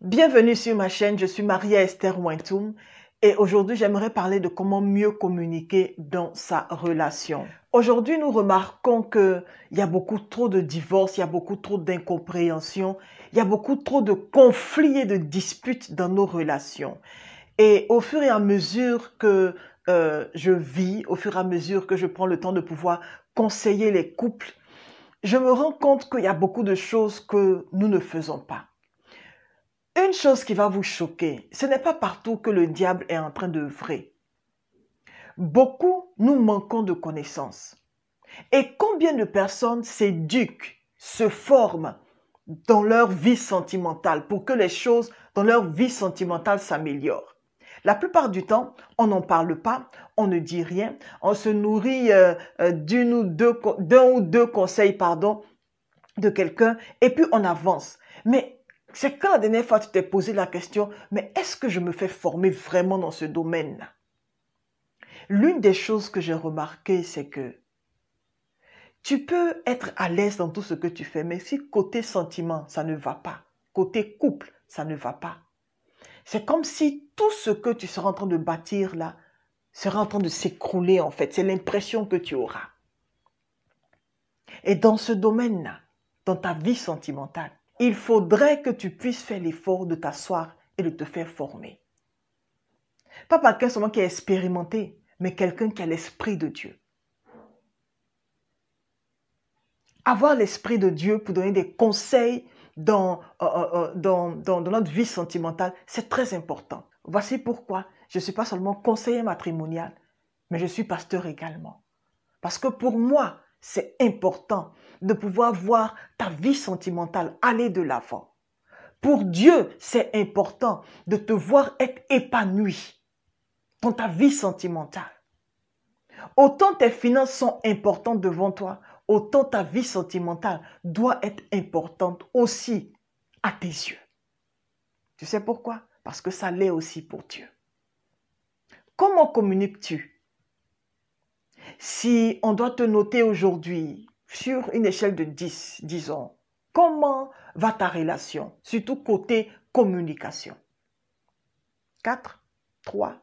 Bienvenue sur ma chaîne, je suis Maria Esther Ouintoum et aujourd'hui j'aimerais parler de comment mieux communiquer dans sa relation. Aujourd'hui nous remarquons qu'il y a beaucoup trop de divorces, il y a beaucoup trop d'incompréhensions, il y a beaucoup trop de conflits et de disputes dans nos relations. Et au fur et à mesure que je vis, au fur et à mesure que je prends le temps de pouvoir conseiller les couples, je me rends compte qu'il y a beaucoup de choses que nous ne faisons pas. Une chose qui va vous choquer, ce n'est pas partout que le diable est en train d'œuvrer. Beaucoup, nous manquons de connaissances. Et combien de personnes s'éduquent, se forment dans leur vie sentimentale pour que les choses dans leur vie sentimentale s'améliorent? La plupart du temps, on n'en parle pas, on ne dit rien, on se nourrit d'un ou deux conseils de quelqu'un et puis on avance. Mais c'est quand la dernière fois tu t'es posé la question, mais est-ce que je me fais former vraiment dans ce domaine-là? L'une des choses que j'ai remarqué, c'est que tu peux être à l'aise dans tout ce que tu fais, mais si côté sentiment, ça ne va pas, côté couple, ça ne va pas. C'est comme si tout ce que tu seras en train de bâtir là sera en train de s'écrouler en fait. C'est l'impression que tu auras. Et dans ce domaine-là, dans ta vie sentimentale, il faudrait que tu puisses faire l'effort de t'asseoir et de te faire former. Pas quelqu'un seulement qui est expérimenté, mais quelqu'un qui a l'esprit de Dieu. Avoir l'esprit de Dieu pour donner des conseils dans notre vie sentimentale, c'est très important. Voici pourquoi je ne suis pas seulement conseiller matrimonial, mais je suis pasteur également. Parce que pour moi, c'est important de pouvoir voir ta vie sentimentale aller de l'avant. Pour Dieu, c'est important de te voir être épanoui dans ta vie sentimentale. Autant tes finances sont importantes devant toi, autant ta vie sentimentale doit être importante aussi à tes yeux. Tu sais pourquoi? Parce que ça l'est aussi pour Dieu. Comment communiques-tu? Si on doit te noter aujourd'hui sur une échelle de 10, disons, comment va ta relation, surtout côté communication? 4, 3,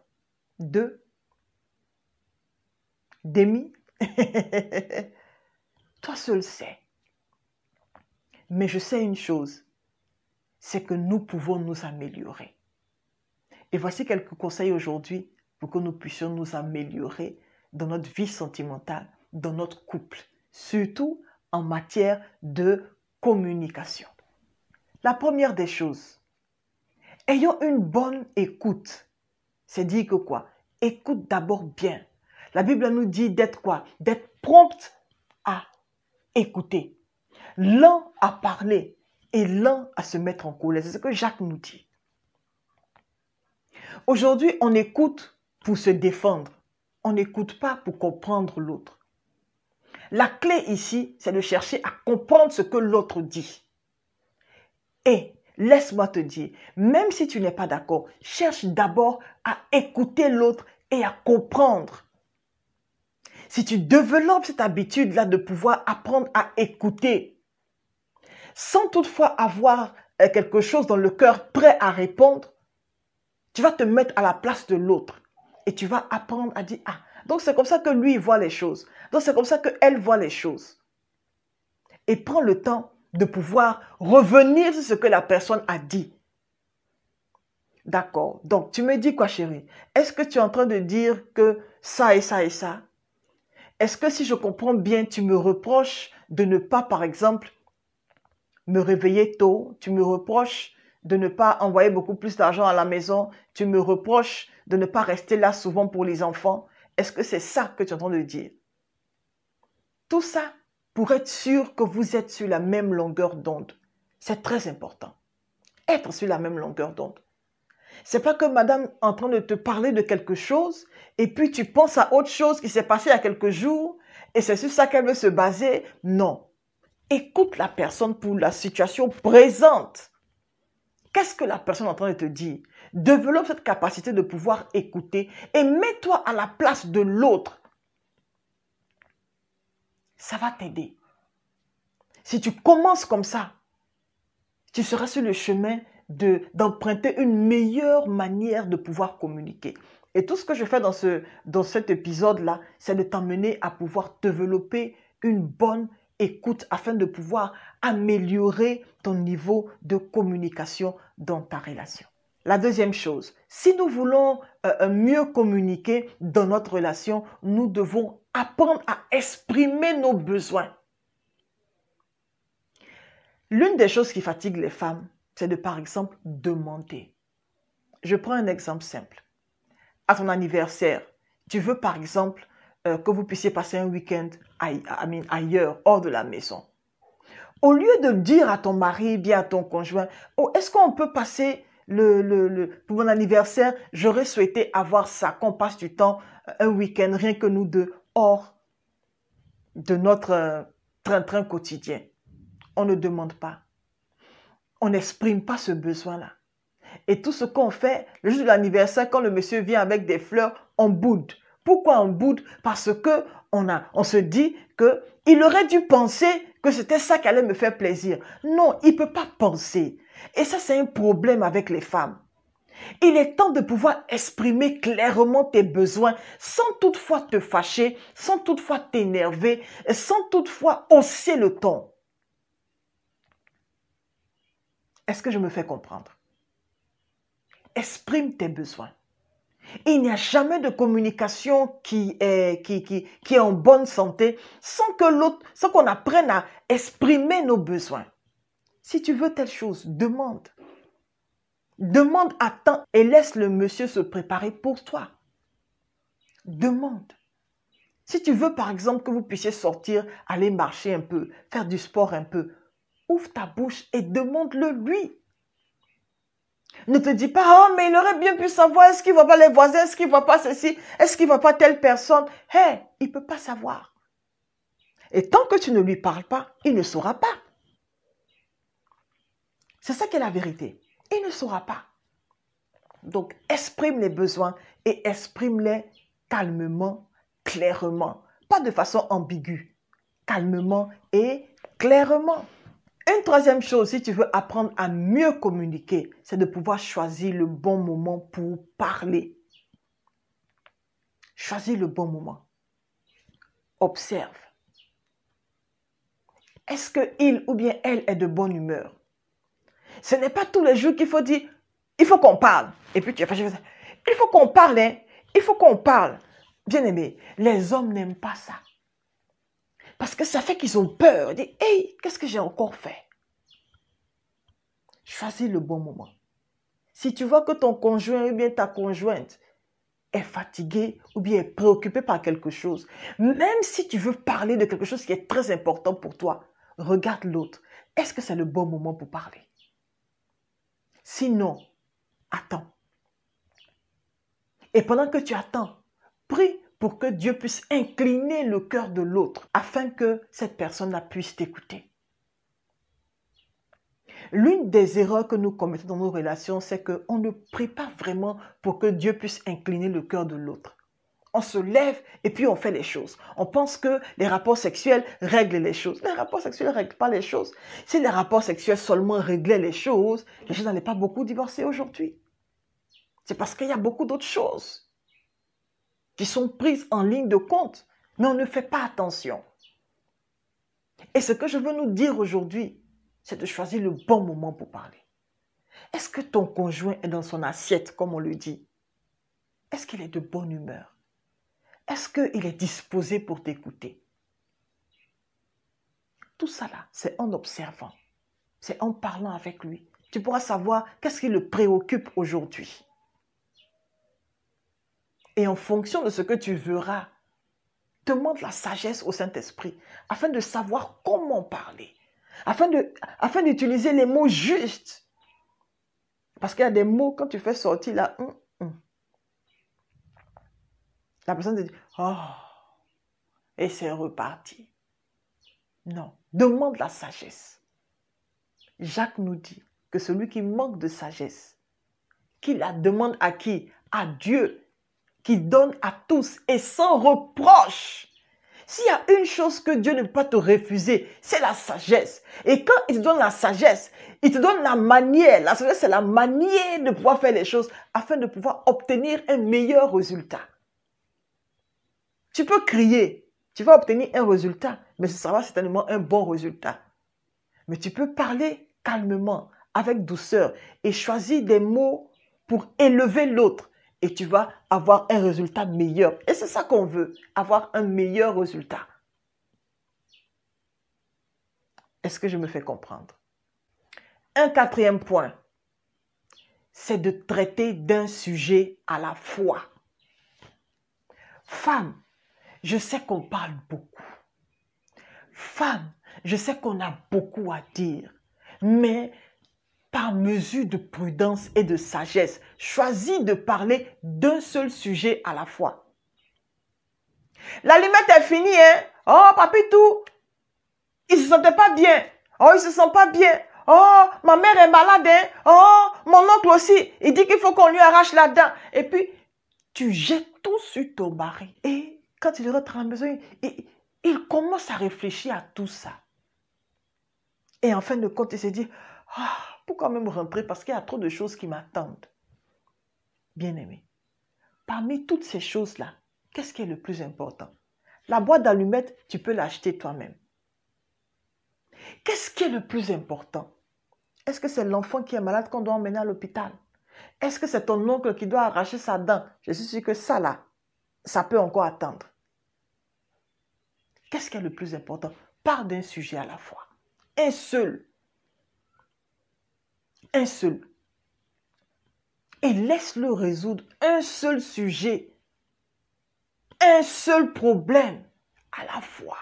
2, demi? Toi seul sais. Mais je sais une chose, c'est que nous pouvons nous améliorer. Et voici quelques conseils aujourd'hui pour que nous puissions nous améliorer dans notre vie sentimentale, dans notre couple, surtout en matière de communication. La première des choses, ayons une bonne écoute. C'est dire que quoi? Écoute d'abord bien. La Bible nous dit d'être quoi? D'être prompte à écouter, lent à parler et lent à se mettre en colère. C'est ce que Jacques nous dit. Aujourd'hui, on écoute pour se défendre. On n'écoute pas pour comprendre l'autre. La clé ici, c'est de chercher à comprendre ce que l'autre dit. Et laisse-moi te dire, même si tu n'es pas d'accord, cherche d'abord à écouter l'autre et à comprendre. Si tu développes cette habitude-là de pouvoir apprendre à écouter, sans toutefois avoir quelque chose dans le cœur prêt à répondre, tu vas te mettre à la place de l'autre et tu vas apprendre à dire « Ah, donc c'est comme ça que lui voit les choses. Donc c'est comme ça qu'elle voit les choses. » Et prends le temps de pouvoir revenir sur ce que la personne a dit. D'accord. Donc tu me dis quoi, chérie? Est-ce que tu es en train de dire que ça et ça et ça? Est-ce que si je comprends bien, tu me reproches de ne pas, par exemple, me réveiller tôt? Tu me reproches de ne pas envoyer beaucoup plus d'argent à la maison? Tu me reproches de ne pas rester là souvent pour les enfants? Est-ce que c'est ça que tu es en train de dire? Tout ça pour être sûr que vous êtes sur la même longueur d'onde. C'est très important. Être sur la même longueur d'onde. C'est pas que madame est en train de te parler de quelque chose et puis tu penses à autre chose qui s'est passé il y a quelques jours et c'est sur ça qu'elle veut se baser. Non. Écoute la personne pour la situation présente. Qu'est-ce que la personne est en train de te dire? Développe cette capacité de pouvoir écouter et mets-toi à la place de l'autre. Ça va t'aider. Si tu commences comme ça, tu seras sur le chemin d'emprunter une meilleure manière de pouvoir communiquer. Et tout ce que je fais dans cet épisode-là, c'est de t'emmener à pouvoir développer une bonne écoute afin de pouvoir améliorer ton niveau de communication dans ta relation. La deuxième chose, si nous voulons mieux communiquer dans notre relation, nous devons apprendre à exprimer nos besoins. L'une des choses qui fatigue les femmes, c'est de, par exemple, demander. Je prends un exemple simple. À ton anniversaire, tu veux, par exemple, que vous puissiez passer un week-end ailleurs, hors de la maison. Au lieu de dire à ton mari, bien à ton conjoint, « Oh, est-ce qu'on peut passer pour mon anniversaire, j'aurais souhaité avoir ça, qu'on passe du temps, un week-end, rien que nous deux, hors de notre train-train quotidien. » On ne demande pas. On n'exprime pas ce besoin-là. Et tout ce qu'on fait, le jour de l'anniversaire, quand le monsieur vient avec des fleurs, on boude. Pourquoi on boude? Parce que on se dit qu'il aurait dû penser que c'était ça qui allait me faire plaisir. Non, il ne peut pas penser. Et ça, c'est un problème avec les femmes. Il est temps de pouvoir exprimer clairement tes besoins sans toutefois te fâcher, sans toutefois t'énerver, sans toutefois hausser le ton. Est-ce que je me fais comprendre? Exprime tes besoins. Il n'y a jamais de communication qui est en bonne santé sans qu'on apprenne à exprimer nos besoins. Si tu veux telle chose, demande. Demande à temps et laisse le monsieur se préparer pour toi. Demande. Si tu veux par exemple que vous puissiez sortir, aller marcher un peu, faire du sport un peu, ouvre ta bouche et demande-le lui. Ne te dis pas, oh, mais il aurait bien pu savoir, est-ce qu'il ne voit pas les voisins, est-ce qu'il ne voit pas ceci, est-ce qu'il ne voit pas telle personne. Hé, il ne peut pas savoir. Et tant que tu ne lui parles pas, il ne saura pas. C'est ça qui est la vérité. Il ne saura pas. Donc, exprime les besoins et exprime-les calmement, clairement. Pas de façon ambiguë. Calmement et clairement. Une troisième chose, si tu veux apprendre à mieux communiquer, c'est de pouvoir choisir le bon moment pour parler. Choisis le bon moment. Observe. Est-ce qu'il ou bien elle est de bonne humeur? Ce n'est pas tous les jours qu'il faut dire, il faut qu'on parle. Et puis tu as fait, il faut qu'on parle, hein? Il faut qu'on parle. Bien aimé, les hommes n'aiment pas ça. Parce que ça fait qu'ils ont peur. Ils disent, hey, qu'est-ce que j'ai encore fait? Choisis le bon moment. Si tu vois que ton conjoint ou bien ta conjointe est fatigué ou bien est préoccupé par quelque chose, même si tu veux parler de quelque chose qui est très important pour toi, regarde l'autre. Est-ce que c'est le bon moment pour parler? Sinon, attends. Et pendant que tu attends, prie pour que Dieu puisse incliner le cœur de l'autre afin que cette personne-là puisse t'écouter. L'une des erreurs que nous commettons dans nos relations, c'est qu'on ne prie pas vraiment pour que Dieu puisse incliner le cœur de l'autre. On se lève et puis on fait les choses. On pense que les rapports sexuels règlent les choses. Les rapports sexuels ne règlent pas les choses. Si les rapports sexuels seulement réglaient les gens n'allaient pas beaucoup divorcer aujourd'hui. C'est parce qu'il y a beaucoup d'autres choses qui sont prises en ligne de compte, mais on ne fait pas attention. Et ce que je veux nous dire aujourd'hui, c'est de choisir le bon moment pour parler. Est-ce que ton conjoint est dans son assiette, comme on le dit? Est-ce qu'il est de bonne humeur? Est-ce qu'il est disposé pour t'écouter? Tout ça là, c'est en observant, c'est en parlant avec lui. Tu pourras savoir qu'est-ce qui le préoccupe aujourd'hui. Et en fonction de ce que tu verras, demande la sagesse au Saint-Esprit afin de savoir comment parler, afin d'utiliser les mots justes. Parce qu'il y a des mots, quand tu fais sortir là, la personne te dit, oh, et c'est reparti. Non, demande la sagesse. Jacques nous dit que celui qui manque de sagesse, qu'il la demande à qui? À Dieu, qui donne à tous et sans reproche. S'il y a une chose que Dieu ne peut pas te refuser, c'est la sagesse. Et quand il te donne la sagesse, il te donne la manière. La sagesse, c'est la manière de pouvoir faire les choses afin de pouvoir obtenir un meilleur résultat. Tu peux crier, tu vas obtenir un résultat, mais ce sera certainement un bon résultat. Mais tu peux parler calmement, avec douceur et choisir des mots pour élever l'autre. Et tu vas avoir un résultat meilleur. Et c'est ça qu'on veut, avoir un meilleur résultat. Est-ce que je me fais comprendre? Un quatrième point, c'est de traiter d'un sujet à la fois. Femme, je sais qu'on parle beaucoup. Femme, je sais qu'on a beaucoup à dire. Mais par mesure de prudence et de sagesse, choisis de parler d'un seul sujet à la fois. L'allumette est finie, hein? Oh, papitou, il se sentait pas bien. Oh, il se sent pas bien. Oh, ma mère est malade, hein? Oh, mon oncle aussi, il dit qu'il faut qu'on lui arrache la dent. Et puis, tu jettes tout sur ton mari. Et quand il rentre à la maison, il commence à réfléchir à tout ça. Et en fin de compte, il se dit, ah, pourquoi même rentrer? Parce qu'il y a trop de choses qui m'attendent. Bien-aimé, parmi toutes ces choses-là, qu'est-ce qui est le plus important? La boîte d'allumettes, tu peux l'acheter toi-même. Qu'est-ce qui est le plus important? Est-ce que c'est l'enfant qui est malade qu'on doit emmener à l'hôpital? Est-ce que c'est ton oncle qui doit arracher sa dent? Je suis sûre que ça là, ça peut encore attendre. Qu'est-ce qui est le plus important? Parle d'un sujet à la fois. Un seul. Un seul. Et laisse-le résoudre un seul sujet. Un seul problème à la fois.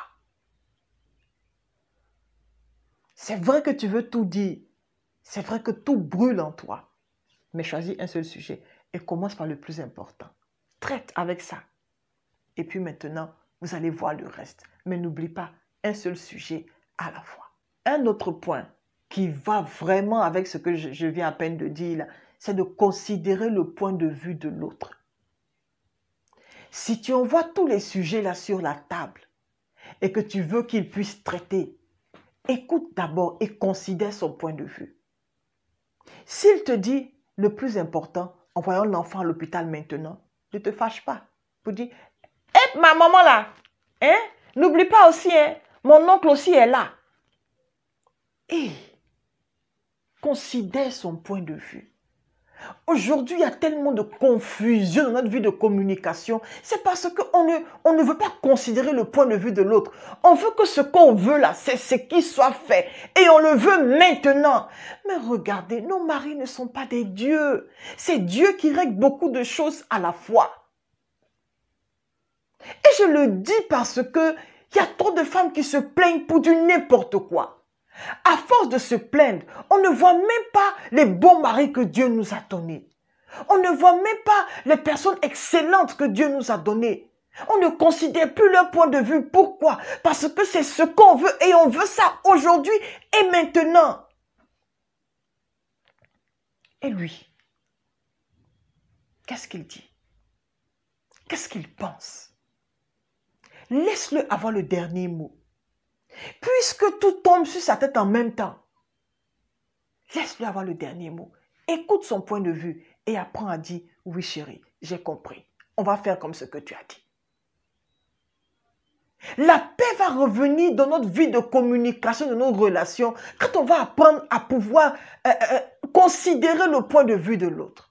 C'est vrai que tu veux tout dire. C'est vrai que tout brûle en toi. Mais choisis un seul sujet et commence par le plus important. Traite avec ça. Et puis maintenant, vous allez voir le reste. Mais n'oublie pas, un seul sujet à la fois. Un autre point qui va vraiment avec ce que je viens à peine de dire là, c'est de considérer le point de vue de l'autre. Si tu envoies tous les sujets là sur la table et que tu veux qu'il puisse traiter, écoute d'abord et considère son point de vue. S'il te dit le plus important, envoyons l'enfant à l'hôpital maintenant, ne te fâche pas. Pour dire, hé, ma maman là, hein? N'oublie pas aussi, hein? Mon oncle aussi est là. Et considère son point de vue. Aujourd'hui, il y a tellement de confusion dans notre vie de communication. C'est parce qu'on ne veut pas considérer le point de vue de l'autre. On veut que ce qu'on veut là, c'est ce qui soit fait. Et on le veut maintenant. Mais regardez, nos maris ne sont pas des dieux. C'est Dieu qui règle beaucoup de choses à la fois. Et je le dis parce que il y a trop de femmes qui se plaignent pour du n'importe quoi. À force de se plaindre, on ne voit même pas les bons maris que Dieu nous a donnés. On ne voit même pas les personnes excellentes que Dieu nous a données. On ne considère plus leur point de vue. Pourquoi? Parce que c'est ce qu'on veut et on veut ça aujourd'hui et maintenant. Et lui, qu'est-ce qu'il dit? Qu'est-ce qu'il pense? Laisse-le avoir le dernier mot. Puisque tout tombe sur sa tête en même temps, laisse-le avoir le dernier mot. Écoute son point de vue et apprends à dire, oui chérie, j'ai compris. On va faire comme ce que tu as dit. La paix va revenir dans notre vie de communication, de nos relations, quand on va apprendre à pouvoir considérer le point de vue de l'autre.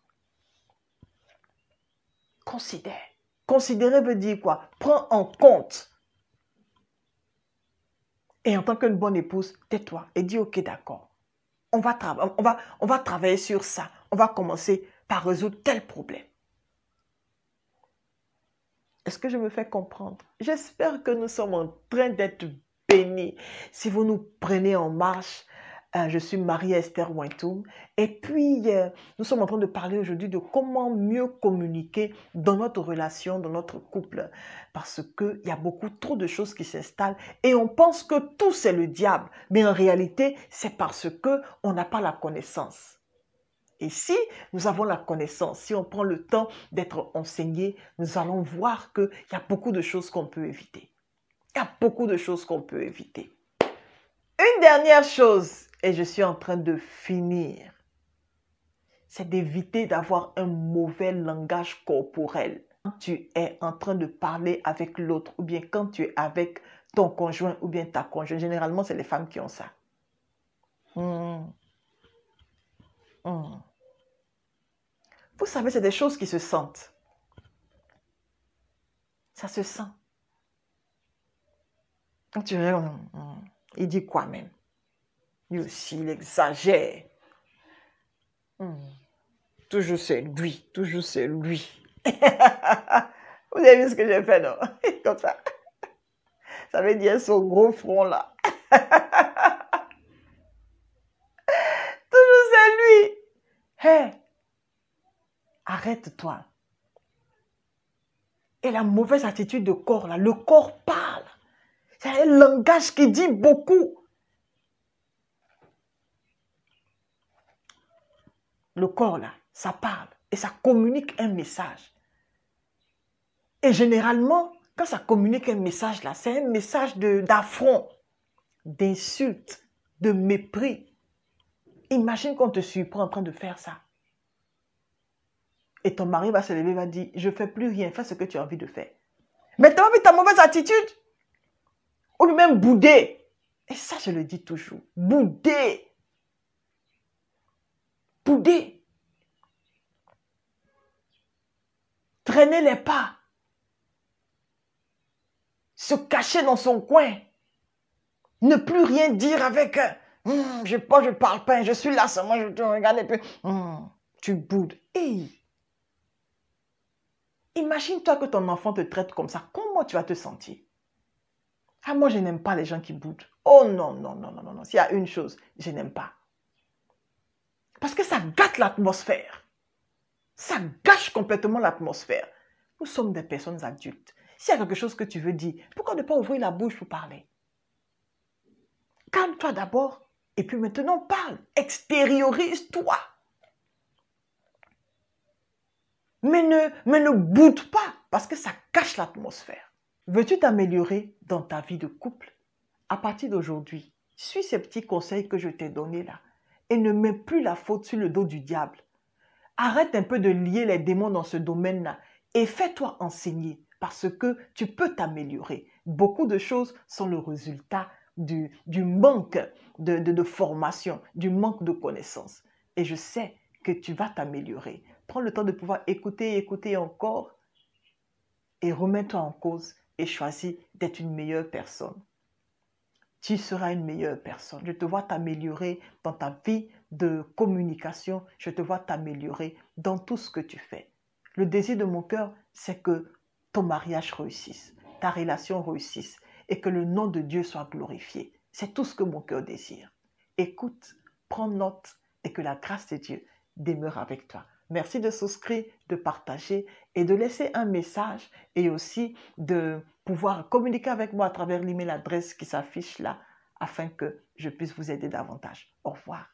Considère. Considérer veut dire quoi? Prends en compte. Et en tant qu'une bonne épouse, tais-toi et dis ok, d'accord. On va travailler sur ça. On va commencer par résoudre tel problème. Est-ce que je me fais comprendre? J'espère que nous sommes en train d'être bénis. Si vous nous prenez en marche, je suis Marie-Esther Ouintoum. Et puis, nous sommes en train de parler aujourd'hui de comment mieux communiquer dans notre relation, dans notre couple. Parce qu'il y a beaucoup trop de choses qui s'installent et on pense que tout c'est le diable. Mais en réalité, c'est parce qu'on n'a pas la connaissance. Et si nous avons la connaissance, si on prend le temps d'être enseigné, nous allons voir qu'il y a beaucoup de choses qu'on peut éviter. Il y a beaucoup de choses qu'on peut éviter. Une dernière chose, et je suis en train de finir, c'est d'éviter d'avoir un mauvais langage corporel. Quand tu es en train de parler avec l'autre, ou bien quand tu es avec ton conjoint ou bien ta conjointe, généralement, c'est les femmes qui ont ça. Vous savez, c'est des choses qui se sentent. Ça se sent. Quand tu regardes, il dit quoi même? Lui aussi, il exagère. Toujours c'est lui, toujours c'est lui. Vous avez vu ce que j'ai fait, non? Comme ça. Ça veut dire son gros front là. Toujours c'est lui. Hé, arrête-toi. Et la mauvaise attitude de corps là, le corps parle. C'est un langage qui dit beaucoup. Le corps là, ça parle et ça communique un message. Et généralement, quand ça communique un message là, c'est un message d'affront, d'insulte, de mépris. Imagine qu'on te surprend en train de faire ça. Et ton mari va se lever et va dire, je ne fais plus rien, fais ce que tu as envie de faire. Mais tu as envie ta mauvaise attitude. Ou même bouder. Et ça, je le dis toujours. Bouder. Bouder. Traîner les pas. Se cacher dans son coin. Ne plus rien dire avec je parle pas, je suis là seulement, je te regarde et puis tu boudes. Hey. Imagine-toi que ton enfant te traite comme ça. Comment tu vas te sentir? Ah, moi, je n'aime pas les gens qui boudent. Oh non, non, non, non, non, non. S'il y a une chose, je n'aime pas. Parce que ça gâte l'atmosphère. Ça gâche complètement l'atmosphère. Nous sommes des personnes adultes. S'il y a quelque chose que tu veux dire, pourquoi ne pas ouvrir la bouche pour parler? Calme-toi d'abord et puis maintenant parle. Extériorise-toi. Mais ne boude pas parce que ça cache l'atmosphère. Veux-tu t'améliorer dans ta vie de couple? À partir d'aujourd'hui, suis ces petits conseils que je t'ai donnés là et ne mets plus la faute sur le dos du diable. Arrête un peu de lier les démons dans ce domaine-là et fais-toi enseigner parce que tu peux t'améliorer. Beaucoup de choses sont le résultat du manque de formation, du manque de connaissances. Et je sais que tu vas t'améliorer. Prends le temps de pouvoir écouter, écouter encore et remets-toi en cause et choisis d'être une meilleure personne. Tu seras une meilleure personne. Je te vois t'améliorer dans ta vie de communication. Je te vois t'améliorer dans tout ce que tu fais. Le désir de mon cœur, c'est que ton mariage réussisse, ta relation réussisse et que le nom de Dieu soit glorifié. C'est tout ce que mon cœur désire. Écoute, prends note et que la grâce de Dieu demeure avec toi. Merci de souscrire, de partager et de laisser un message et aussi de pouvoir communiquer avec moi à travers l'email adresse qui s'affiche là afin que je puisse vous aider davantage. Au revoir.